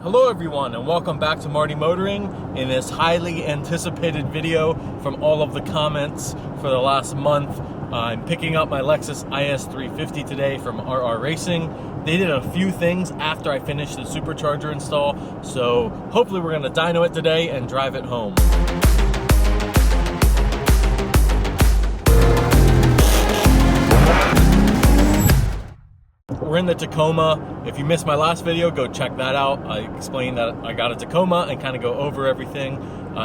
Hello everyone and welcome back to Marty Motoring in this highly anticipated video from all of the comments for the last month. I'm picking up my Lexus IS 350 today from RR Racing. They did a few things after I finished the Supercharger install, so hopefully we're going to dyno it today and drive it home. We're in the Tacoma. If you missed my last video, go check that out. I explained that I got a Tacoma and kind of go over everything.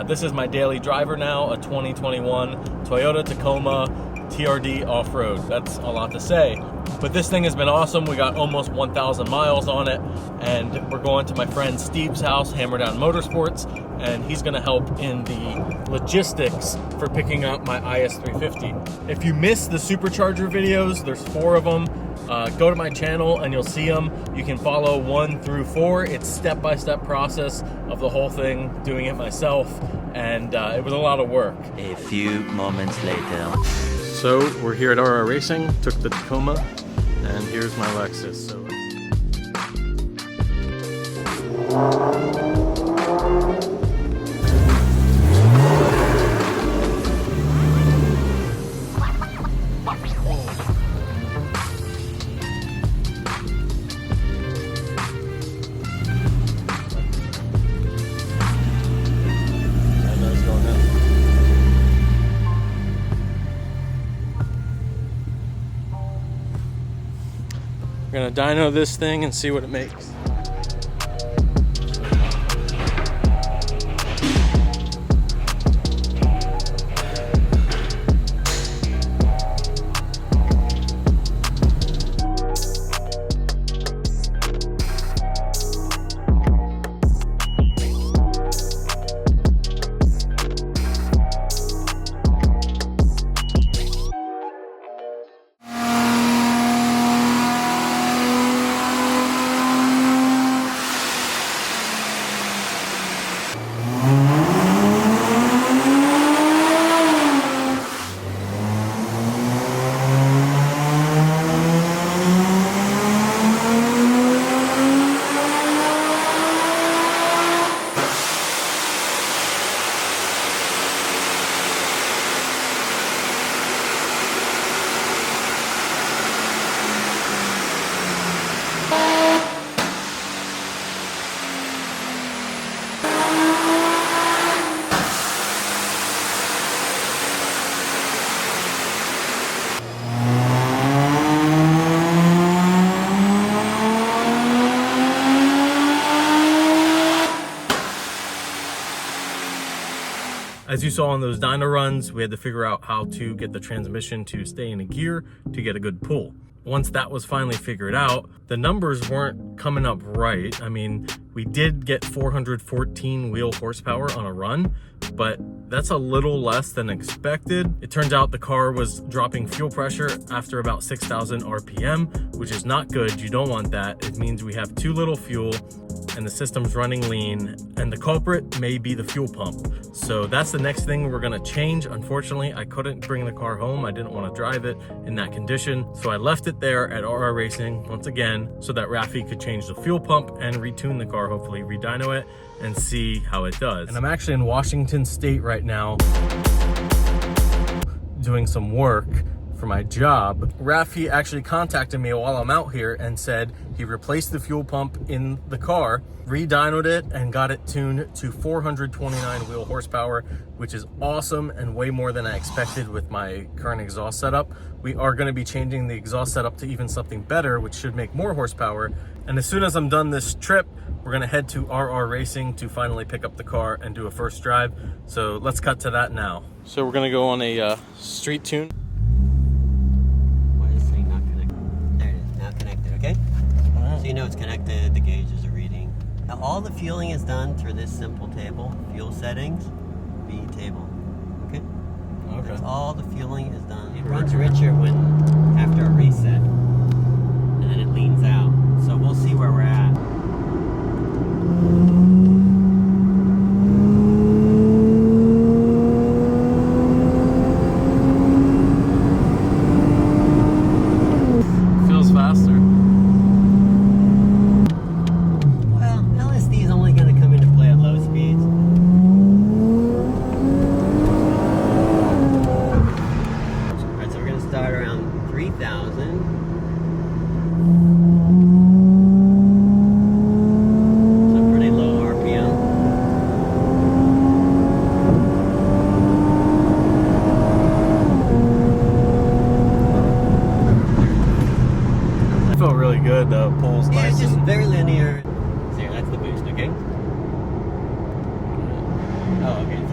This is my daily driver now, a 2021 Toyota Tacoma TRD off-road. That's a lot to say, but this thing has been awesome. We got almost 1,000 miles on it, and we're going to my friend Steve's house, Hammer Down Motorsports, and he's gonna help in the logistics for picking up my IS 350. If you missed the Supercharger videos, there's 4 of them. Go to my channel and you'll see them. You can follow 1 through 4. It's step-by-step process of the whole thing, doing it myself, and it was a lot of work. A few moments later. So we're here at RR Racing, took the Tacoma, and here's my Lexus. So we're gonna dyno this thing and see what it makes. As you saw on those dyno runs, we had to figure out how to get the transmission to stay in a gear to get a good pull. Once that was finally figured out, the numbers weren't coming up right. I mean, we did get 414 wheel horsepower on a run, but that's a little less than expected. It turns out the car was dropping fuel pressure after about 6,000 RPM, which is not good. You don't want that. It means we have too little fuel and the system's running lean, and the culprit may be the fuel pump. So that's the next thing we're gonna change. Unfortunately, I couldn't bring the car home. I didn't want to drive it in that condition. So I left it there at RR Racing once again, so that Rafi could change the fuel pump and retune the car, hopefully re-dyno it and see how it does. And I'm actually in Washington State right now doing some work for my job. Rafi actually contacted me while I'm out here and said he replaced the fuel pump in the car, re-dynoed it, and got it tuned to 429 wheel horsepower, which is awesome and way more than I expected with my current exhaust setup. We are going to be changing the exhaust setup to even something better, which should make more horsepower. And as soon as I'm done this trip, we're going to head to RR Racing to finally pick up the car and do a first drive. So let's cut to that now. So we're going to go on a street tune. Okay? So you know it's connected, the gauges are reading. Now all the fueling is done through this simple table, fuel settings, V table. Okay? That's all the fueling is done. It runs richer when after a reset, and then it leans out. So we'll see where we're at.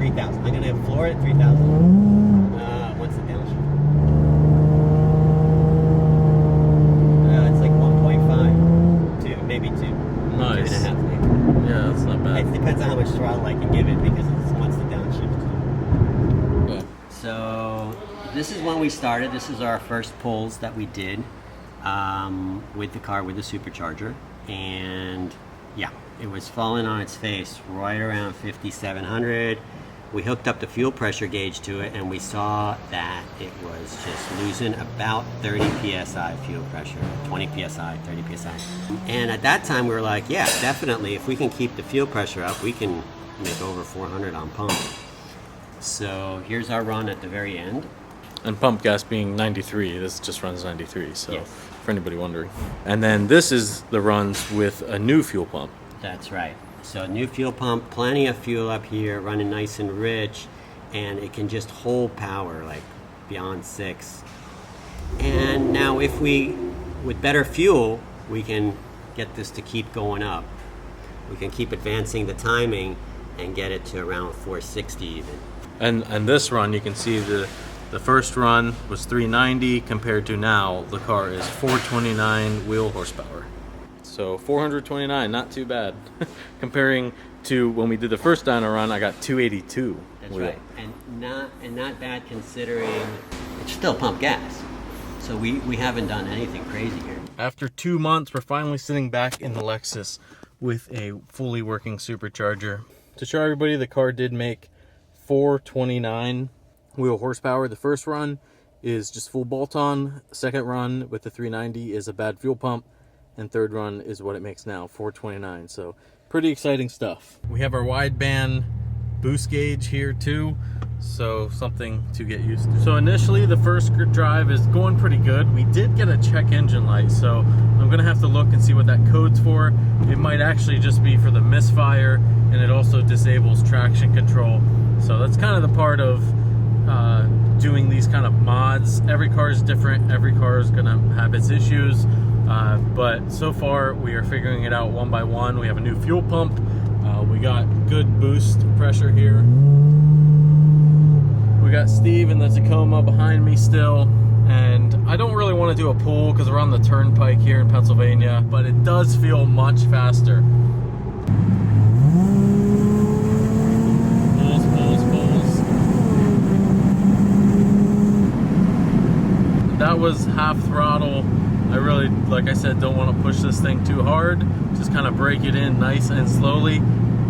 3,000. I'm gonna floor it 3,000. What's the downshift? It's like 1.5, 2, maybe 2. Nice. 2.5 maybe. Yeah, that's not bad. It depends on how much throttle I can give it because it's once the downshift. Yeah. So this is when we started. This is our first pulls that we did with the car with the supercharger, and yeah, it was falling on its face right around 5,700. We hooked up the fuel pressure gauge to it, and we saw that it was just losing about 30 psi fuel pressure, 20 psi, 30 psi. And at that time, we were like, yeah, definitely, if we can keep the fuel pressure up, we can make over 400 on pump. So here's our run at the very end. And pump gas being 93, this just runs 93, so Yes. for anybody wondering. And then this is the runs with a new fuel pump. That's right. So new fuel pump, plenty of fuel up here, running nice and rich, and it can just hold power like beyond 6. And now if we, with better fuel, we can get this to keep going up. We can keep advancing the timing and get it to around 460 even. And this run, you can see the first run was 390 compared to now the car is 429 wheel horsepower. So 429, not too bad. Comparing to when we did the first dyno run, I got 282. That's wheel. right. And not bad considering it's still pump gas. So we haven't done anything crazy here. After 2 months, we're finally sitting back in the Lexus with a fully working supercharger. To show everybody, the car did make 429 wheel horsepower. The first run is just full bolt-on. Second run with the 390 is a bad fuel pump. And third run is what it makes now, 429. So pretty exciting stuff. We have our wideband boost gauge here too, so something to get used to. So initially the first drive is going pretty good. We did get a check engine light, so I'm gonna have to look and see what that code's for. It might actually just be for the misfire, and it also disables traction control. So that's kind of the part of doing these kind of mods. Every car is different, every car is gonna have its issues. But so far we are figuring it out one by one. We have a new fuel pump. We got good boost pressure here. We got Steve in the Tacoma behind me still. And I don't really want to do a pull because we're on the turnpike here in Pennsylvania, but it does feel much faster. Pulls. That was half throttle. I really, like I said, don't want to push this thing too hard. Just kind of break it in nice and slowly.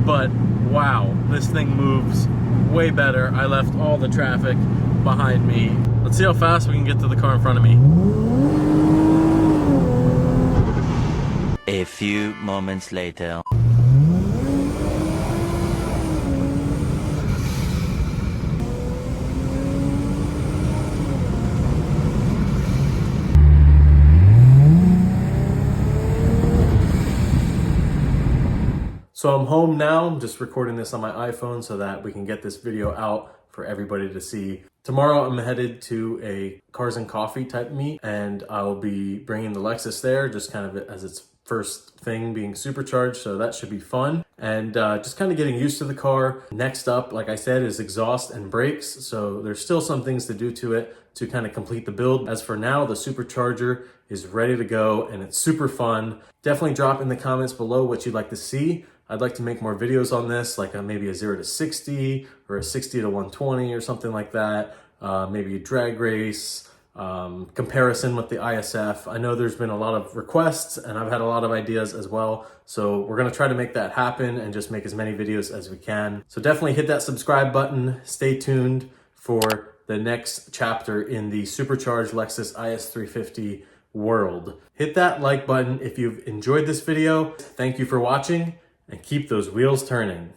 But wow, this thing moves way better. I left all the traffic behind me. Let's see how fast we can get to the car in front of me. A few moments later. So I'm home now. I'm just recording this on my iPhone so that we can get this video out for everybody to see. Tomorrow I'm headed to a Cars and Coffee type meet, and I'll be bringing the Lexus there just kind of as its first thing being supercharged, so that should be fun. And just kind of getting used to the car. Next up, like I said, is exhaust and brakes, so there's still some things to do to it to kind of complete the build. As for now, the supercharger is ready to go and it's super fun. Definitely drop in the comments below what you'd like to see. I'd like to make more videos on this, like maybe a 0 to 60 or a 60 to 120 or something like that. Maybe a drag race, comparison with the ISF. I know there's been a lot of requests and I've had a lot of ideas as well. So we're gonna try to make that happen and just make as many videos as we can. So definitely hit that subscribe button. Stay tuned for the next chapter in the Supercharged Lexus IS 350 world. Hit that like button if you've enjoyed this video. Thank you for watching. And keep those wheels turning.